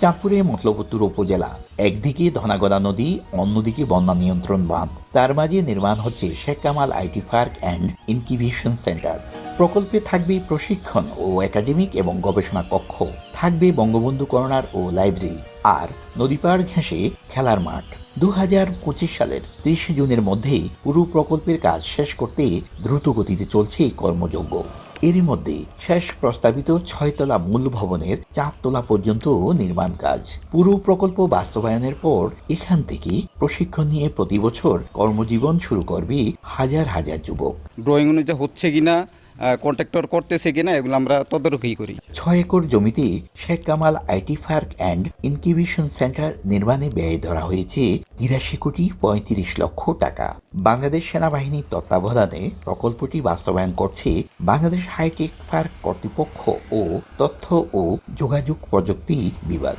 চাঁদপুরের মতলবুত্তুর উপজেলা, একদিকে ধনাগড়া নদী, অন্যদিকে বন্যা নিয়ন্ত্রণ বাঁধ, তার মাঝে নির্মাণ হচ্ছে Sheikh Kamal IT park and incubation centre. প্রকল্পে থাকবে প্রশিক্ষণ ও একাডেমিক এবং গবেষণা কক্ষ, থাকবে বঙ্গবন্ধু কর্নার ও লাইব্রেরি, আর নদী পাড় ঘেঁষে খেলার মাঠ। 2025 সালের 30 জুনের মধ্যেই পুরো প্রকল্পের কাজ শেষ করতে দ্রুত গতিতে চলছে কর্মযজ্ঞ। এরই মধ্যে শেষ প্রস্তাবিত 6 তলা মূল ভবনের 4 তলা পর্যন্ত নির্মাণ কাজ। পুরো প্রকল্প বাস্তবায়নের পর এখান থেকে প্রশিক্ষণ নিয়ে প্রতি বছর কর্মজীবন শুরু করবে হাজার হাজার যুবক। ড্রয়িং অনুযায়ী হচ্ছে কিনা, কন্ট্রাক্টর করতেছে কিনা, এগুলো আমরা তদারকি করি। 6 একর জমিতে Sheikh Kamal IT park and incubation centre নির্মাণে ব্যয় ধরা হয়েছে 83,35,00,000 টাকা। বাংলাদেশ সেনাবাহিনীর তত্ত্বাবধানে প্রকল্পটি বাস্তবায়ন করছে বাংলাদেশ হাইটেক পার্ক কর্তৃপক্ষ ও তথ্য ও যোগাযোগ প্রযুক্তি বিভাগ।